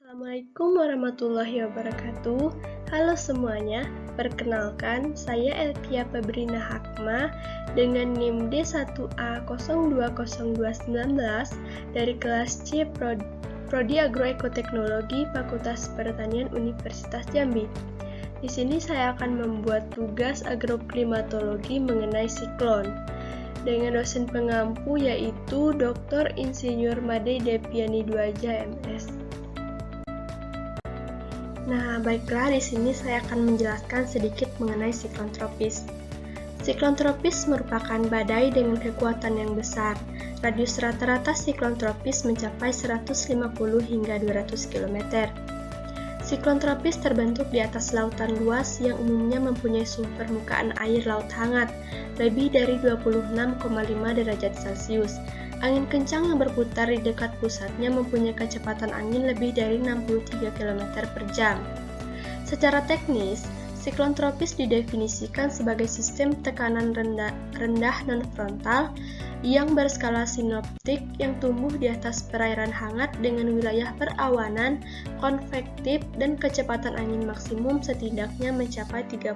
Assalamualaikum warahmatullahi wabarakatuh. Halo semuanya, perkenalkan saya Elkia Febrina Hakma dengan NIM D1A020219 dari kelas C Prodi Agroekoteknologi Fakultas Pertanian Universitas Jambi. Di sini saya akan membuat tugas agroklimatologi mengenai siklon dengan dosen pengampu yaitu Dr. Insinyur Made Deviani Dwaja MS. Nah, baiklah, di sini saya akan menjelaskan sedikit mengenai siklon tropis. Siklon tropis merupakan badai dengan kekuatan yang besar. Radius rata-rata siklon tropis mencapai 150 hingga 200 km. Siklon tropis terbentuk di atas lautan luas yang umumnya mempunyai suhu permukaan air laut hangat lebih dari 26,5 derajat Celcius. Angin kencang yang berputar di dekat pusatnya mempunyai kecepatan angin lebih dari 63 km per jam. Secara teknis, siklon tropis didefinisikan sebagai sistem tekanan rendah non-frontal yang berskala sinoptik yang tumbuh di atas perairan hangat dengan wilayah perawanan, konvektif, dan kecepatan angin maksimum setidaknya mencapai 34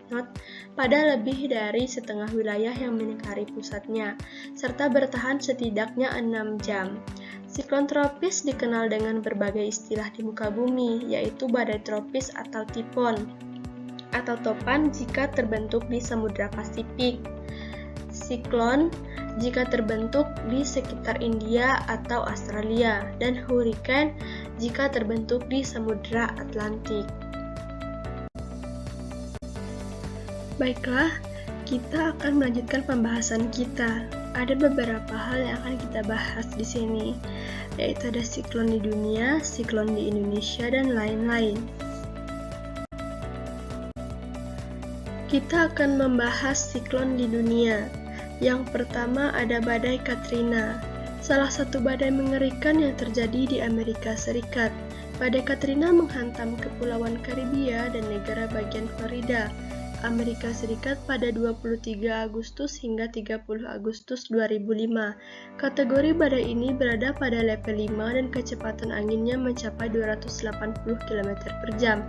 knot pada lebih dari setengah wilayah yang melingkari pusatnya, serta bertahan setidaknya 6 jam. Siklon tropis dikenal dengan berbagai istilah di muka bumi, yaitu badai tropis atau tifon, atau topan jika terbentuk di Samudra Pasifik. Siklon jika terbentuk di sekitar India atau Australia, dan hurricane jika terbentuk di Samudra Atlantik. Baiklah, kita akan melanjutkan pembahasan kita. Ada beberapa hal yang akan kita bahas di sini, yaitu ada siklon di dunia, siklon di Indonesia, dan lain-lain. Kita akan membahas siklon di dunia. Yang pertama ada badai Katrina, salah satu badai mengerikan yang terjadi di Amerika Serikat. Badai Katrina menghantam Kepulauan Karibia dan negara bagian Florida, Amerika Serikat pada 23 Agustus hingga 30 Agustus 2005. Kategori badai ini berada pada level 5 dan kecepatan anginnya mencapai 280 km per jam.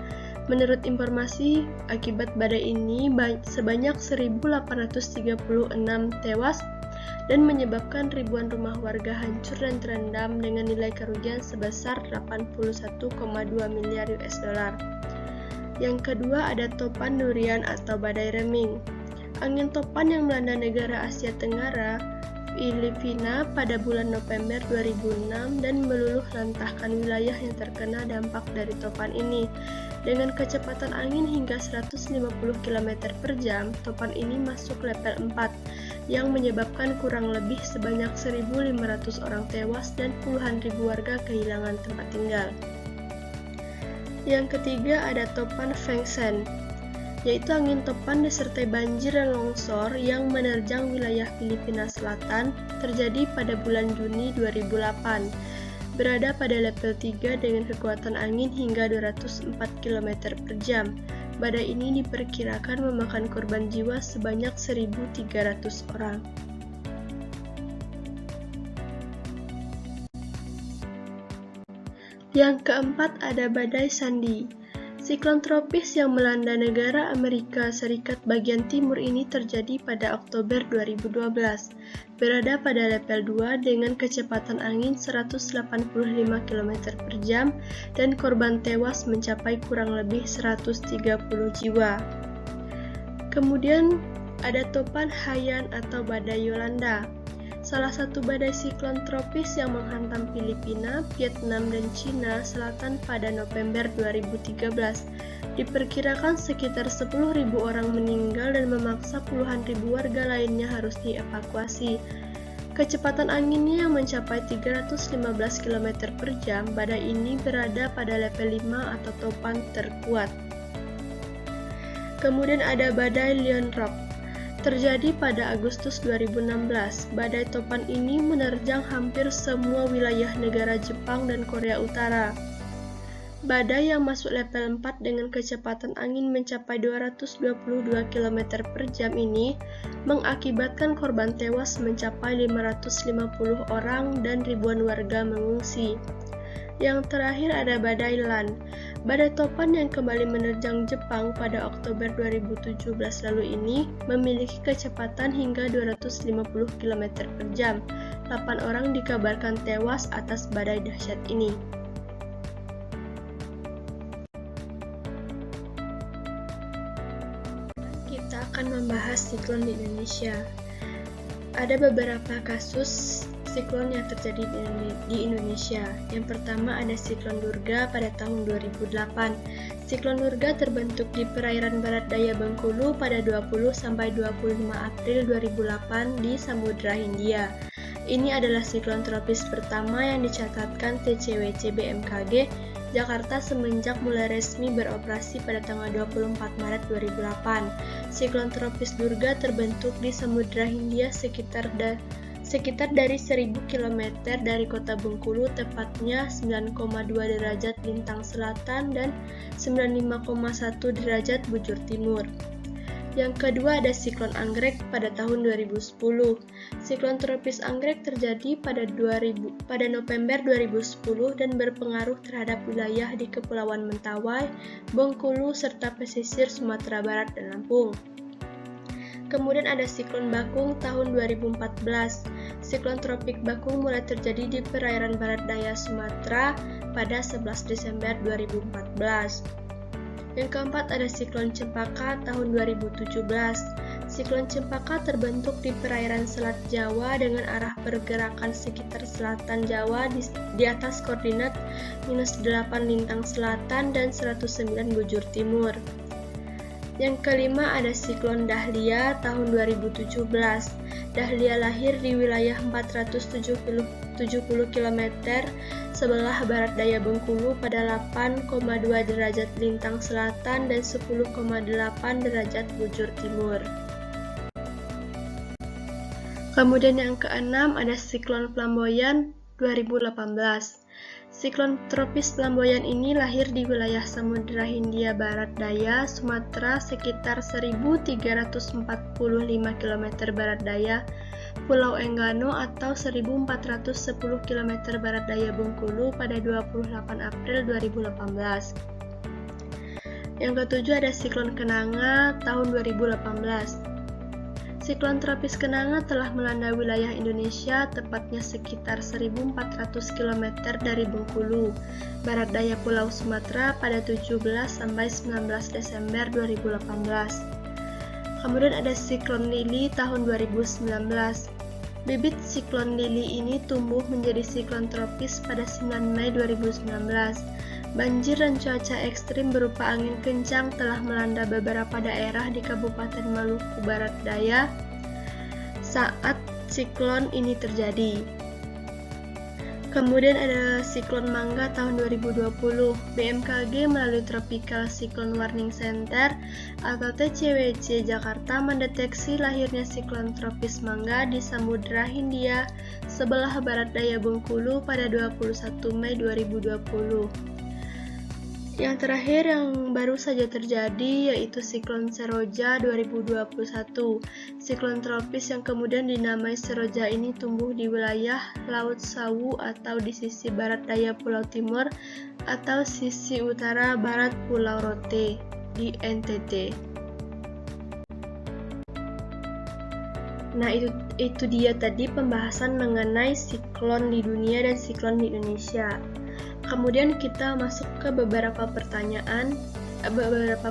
Menurut informasi, akibat badai ini sebanyak 1.836 tewas dan menyebabkan ribuan rumah warga hancur dan terendam dengan nilai kerugian sebesar 81,2 miliar US dollar. Yang kedua ada topan durian atau badai reming. Angin topan yang melanda negara Asia Tenggara, Filipina pada bulan November 2006 dan meluluh lantahkan wilayah yang terkena dampak dari topan ini. Dengan kecepatan angin hingga 150 km per jam, topan ini masuk level 4 yang menyebabkan kurang lebih sebanyak 1.500 orang tewas dan puluhan ribu warga kehilangan tempat tinggal. Yang ketiga ada topan Fengshen, yaitu angin topan disertai banjir dan longsor yang menerjang wilayah Filipina Selatan terjadi pada bulan Juni 2008. Berada pada level 3 dengan kekuatan angin hingga 204 km per jam. Badai ini diperkirakan memakan korban jiwa sebanyak 1.300 orang. Yang keempat ada badai Sandy. Siklon tropis yang melanda negara Amerika Serikat bagian timur ini terjadi pada Oktober 2012. Berada pada level 2 dengan kecepatan angin 185 km per jam dan korban tewas mencapai kurang lebih 130 jiwa. Kemudian ada topan Haiyan atau badai Yolanda. Salah satu badai siklon tropis yang menghantam Filipina, Vietnam, dan Cina Selatan pada November 2013. Diperkirakan sekitar 10.000 orang meninggal dan memaksa puluhan ribu warga lainnya harus dievakuasi. Kecepatan anginnya yang mencapai 315 km per jam, badai ini berada pada level 5 atau topan terkuat. Kemudian ada badai Leonrok. Terjadi pada Agustus 2016, badai topan ini menerjang hampir semua wilayah negara Jepang dan Korea Utara. Badai yang masuk level 4 dengan kecepatan angin mencapai 222 km per jam ini mengakibatkan korban tewas mencapai 550 orang dan ribuan warga mengungsi. Yang terakhir ada badai Lan. Badai topan yang kembali menerjang Jepang pada Oktober 2017 lalu ini memiliki kecepatan hingga 250 km per jam. 8 orang dikabarkan tewas atas badai dahsyat ini. Kita akan membahas siklon di Indonesia. Ada beberapa kasus siklon yang terjadi di Indonesia. Yang pertama ada siklon Durga pada tahun 2008. Siklon Durga terbentuk di perairan barat daya Bengkulu pada 20-25 April 2008 di Samudra Hindia. Ini adalah siklon tropis pertama yang dicatatkan TCWC BMKG Jakarta semenjak mulai resmi beroperasi pada tanggal 24 Maret 2008. Siklon tropis Durga terbentuk di Samudra Hindia sekitar dari 1000 km dari kota Bengkulu, tepatnya 9,2 derajat lintang selatan dan 95,1 derajat bujur timur. Yang kedua ada siklon Anggrek pada tahun 2010. Siklon tropis Anggrek terjadi pada November 2010 dan berpengaruh terhadap wilayah di Kepulauan Mentawai, Bengkulu, serta pesisir Sumatera Barat dan Lampung. Kemudian ada siklon Bakung tahun 2014. Siklon tropik Bakung mulai terjadi di perairan barat daya Sumatera pada 11 Desember 2014. Yang keempat ada siklon Cempaka tahun 2017. Siklon Cempaka terbentuk di perairan Selat Jawa dengan arah pergerakan sekitar selatan Jawa di atas koordinat -8 lintang selatan dan 109 bujur timur. Yang kelima ada siklon Dahlia tahun 2017. Dahlia lahir di wilayah 470 km sebelah barat daya Bengkulu pada 8,2 derajat lintang selatan dan 10,8 derajat bujur timur. Kemudian yang keenam ada siklon Flamboyan 2018. Siklon tropis Flamboyan ini lahir di wilayah Samudra Hindia Barat Daya, Sumatera sekitar 1345 km barat daya, Pulau Enggano atau 1410 km barat daya Bengkulu pada 28 April 2018. Yang ketujuh ada siklon Kenanga tahun 2018. Siklon tropis Kenanga telah melanda wilayah Indonesia, tepatnya sekitar 1400 km dari Bengkulu, barat daya Pulau Sumatera pada 17-19 Desember 2018. Kemudian ada siklon Lili tahun 2019. Bibit siklon Lili ini tumbuh menjadi siklon tropis pada 9 Mei 2019. Banjir dan cuaca ekstrim berupa angin kencang telah melanda beberapa daerah di Kabupaten Maluku Barat Daya saat siklon ini terjadi. Kemudian ada siklon Mangga tahun 2020. BMKG melalui Tropical Cyclone Warning Center atau TCWC Jakarta mendeteksi lahirnya siklon tropis Mangga di Samudra Hindia sebelah barat daya Bengkulu pada 21 Mei 2020. Yang terakhir yang baru saja terjadi yaitu siklon Seroja 2021. Siklon tropis yang kemudian dinamai Seroja ini tumbuh di wilayah Laut Sawu atau di sisi barat daya Pulau Timur atau sisi utara barat Pulau Rote di NTT. Nah, itu dia tadi pembahasan mengenai siklon di dunia dan siklon di Indonesia. Kemudian kita masuk ke beberapa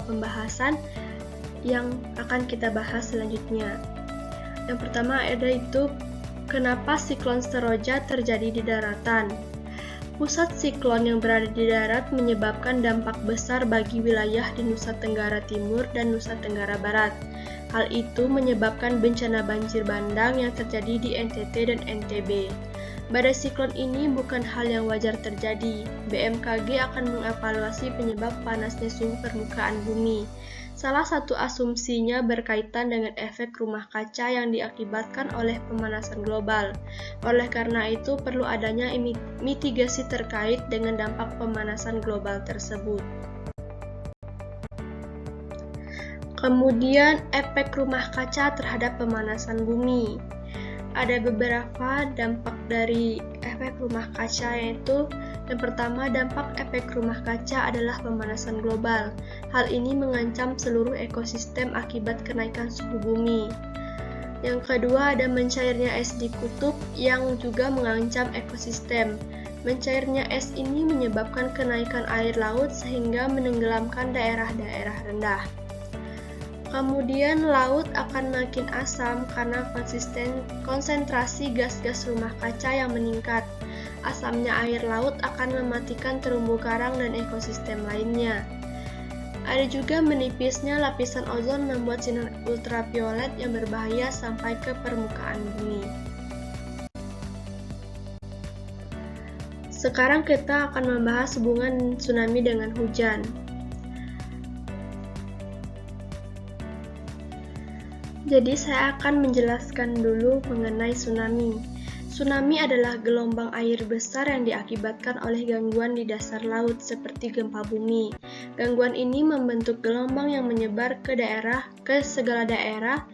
pembahasan yang akan kita bahas selanjutnya. Yang pertama yaitu kenapa siklon Seroja terjadi di daratan. Pusat siklon yang berada di darat menyebabkan dampak besar bagi wilayah di Nusa Tenggara Timur dan Nusa Tenggara Barat. Hal itu menyebabkan bencana banjir bandang yang terjadi di NTT dan NTB. Badai siklon ini bukan hal yang wajar terjadi. BMKG akan mengevaluasi penyebab panasnya suhu permukaan bumi. Salah satu asumsinya berkaitan dengan efek rumah kaca yang diakibatkan oleh pemanasan global. Oleh karena itu, perlu adanya mitigasi terkait dengan dampak pemanasan global tersebut. Kemudian, efek rumah kaca terhadap pemanasan bumi. Ada beberapa dampak dari efek rumah kaca, yaitu Yang pertama, dampak efek rumah kaca adalah pemanasan global. Hal ini mengancam seluruh ekosistem akibat kenaikan suhu bumi. Yang kedua, ada mencairnya es di kutub yang juga mengancam ekosistem. Mencairnya es ini menyebabkan kenaikan air laut sehingga menenggelamkan daerah-daerah rendah. Kemudian laut akan makin asam karena konsentrasi gas-gas rumah kaca yang meningkat. Asamnya air laut akan mematikan terumbu karang dan ekosistem lainnya. Ada juga menipisnya lapisan ozon membuat sinar ultraviolet yang berbahaya sampai ke permukaan bumi. Sekarang kita akan membahas hubungan tsunami dengan hujan. Jadi saya akan menjelaskan dulu mengenai tsunami. Tsunami adalah gelombang air besar yang diakibatkan oleh gangguan di dasar laut seperti gempa bumi. Gangguan ini membentuk gelombang yang menyebar ke segala daerah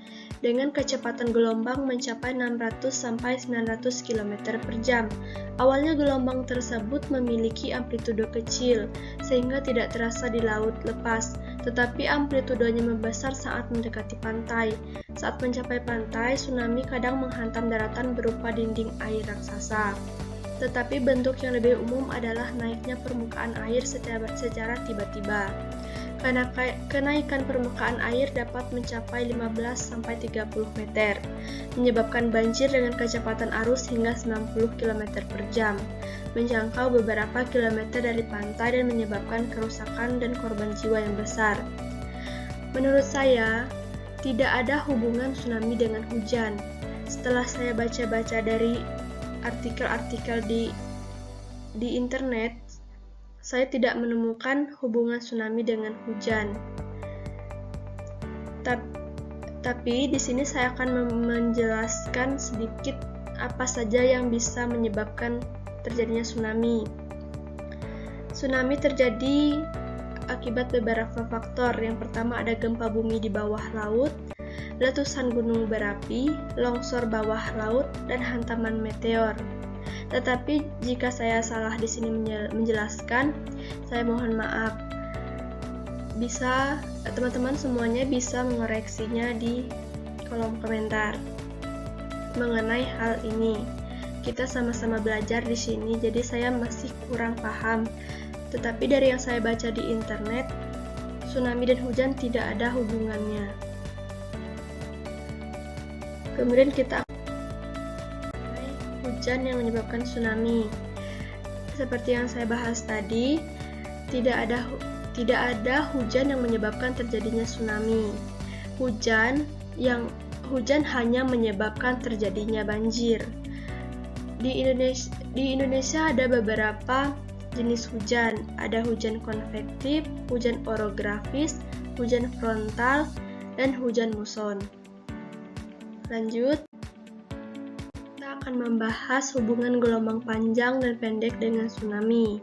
dengan kecepatan gelombang mencapai 600 sampai 900 km per jam. Awalnya gelombang tersebut memiliki amplitudo kecil sehingga tidak terasa di laut lepas, tetapi amplitudonya membesar saat mendekati pantai. Saat mencapai pantai, tsunami kadang menghantam daratan berupa dinding air raksasa. Tetapi bentuk yang lebih umum adalah naiknya permukaan air secara tiba-tiba. Karena kenaikan permukaan air dapat mencapai 15-30 meter, menyebabkan banjir dengan kecepatan arus hingga 90 km per jam, menjangkau beberapa kilometer dari pantai dan menyebabkan kerusakan dan korban jiwa yang besar. Menurut saya, tidak ada hubungan tsunami dengan hujan. Setelah saya baca-baca dari artikel-artikel di internet, saya tidak menemukan hubungan tsunami dengan hujan. Tapi di sini saya akan menjelaskan sedikit apa saja yang bisa menyebabkan terjadinya tsunami. Tsunami terjadi akibat beberapa faktor. Yang pertama ada gempa bumi di bawah laut, letusan gunung berapi, longsor bawah laut, dan hantaman meteor. Tetapi jika saya salah di sini menjelaskan, saya mohon maaf. Teman-teman semuanya bisa mengoreksinya di kolom komentar mengenai hal ini. Kita sama-sama belajar di sini, jadi saya masih kurang paham. Tetapi dari yang saya baca di internet, tsunami dan hujan tidak ada hubungannya. Kemudian kita hujan yang menyebabkan tsunami. Seperti yang saya bahas tadi, tidak ada hujan yang menyebabkan terjadinya tsunami. Hujan hanya menyebabkan terjadinya banjir. Di Indonesia ada beberapa jenis hujan. Ada hujan konvektif, hujan orografis, hujan frontal, dan hujan muson. Lanjut, kita akan membahas hubungan gelombang panjang dan pendek dengan tsunami.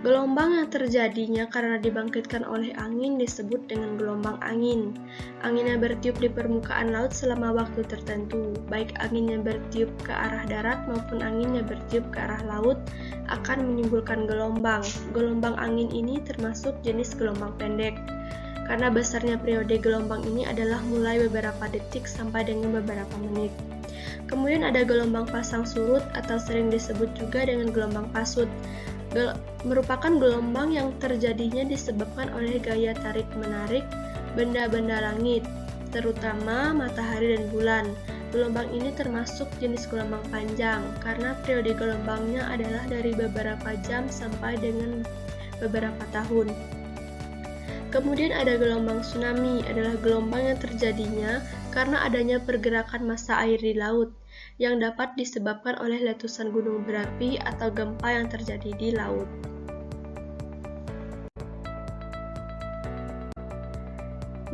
Gelombang yang terjadinya karena dibangkitkan oleh angin disebut dengan gelombang angin. Angin yang bertiup di permukaan laut selama waktu tertentu, baik angin yang bertiup ke arah darat maupun angin yang bertiup ke arah laut, akan menimbulkan gelombang. Gelombang angin ini termasuk jenis gelombang pendek. Karena besarnya periode gelombang ini adalah mulai beberapa detik sampai dengan beberapa menit. Kemudian ada gelombang pasang surut atau sering disebut juga dengan gelombang pasut. Merupakan gelombang yang terjadinya disebabkan oleh gaya tarik-menarik benda-benda langit, terutama matahari dan bulan. Gelombang ini termasuk jenis gelombang panjang karena periode gelombangnya adalah dari beberapa jam sampai dengan beberapa tahun. Kemudian ada gelombang tsunami, adalah gelombang yang terjadinya karena adanya pergerakan massa air di laut yang dapat disebabkan oleh letusan gunung berapi atau gempa yang terjadi di laut.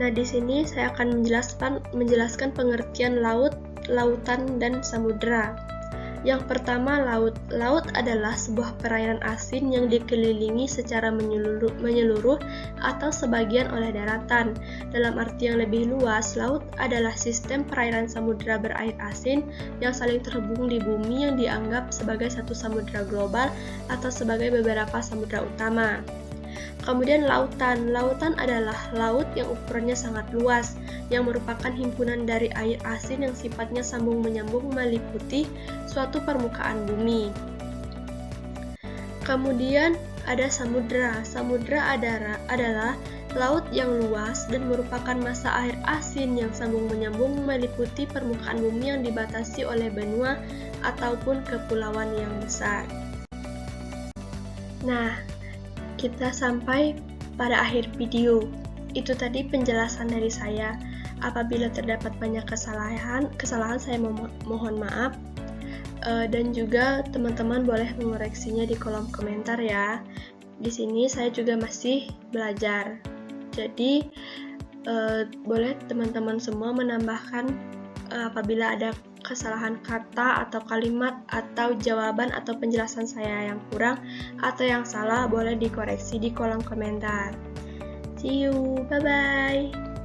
Nah, di sini saya akan menjelaskan pengertian laut, lautan, dan samudera. Yang pertama, laut. Laut adalah sebuah perairan asin yang dikelilingi secara menyeluruh atau sebagian oleh daratan. Dalam arti yang lebih luas, laut adalah sistem perairan samudera berair asin yang saling terhubung di bumi yang dianggap sebagai satu samudera global atau sebagai beberapa samudera utama. Kemudian lautan. Lautan adalah laut yang ukurannya sangat luas, yang merupakan himpunan dari air asin yang sifatnya sambung-menyambung meliputi suatu permukaan bumi. Kemudian ada samudra. Samudra adalah laut yang luas dan merupakan massa air asin yang sambung-menyambung meliputi permukaan bumi yang dibatasi oleh benua ataupun kepulauan yang besar. Nah, kita sampai pada akhir video. Itu tadi penjelasan dari saya. Apabila terdapat banyak kesalahan saya mohon maaf. Dan juga teman-teman boleh mengoreksinya di kolom komentar ya. Di sini saya juga masih belajar. Jadi boleh teman-teman semua menambahkan apabila ada kesalahan kata atau kalimat atau jawaban atau penjelasan saya yang kurang atau yang salah, boleh dikoreksi di kolom komentar. See you, bye-bye.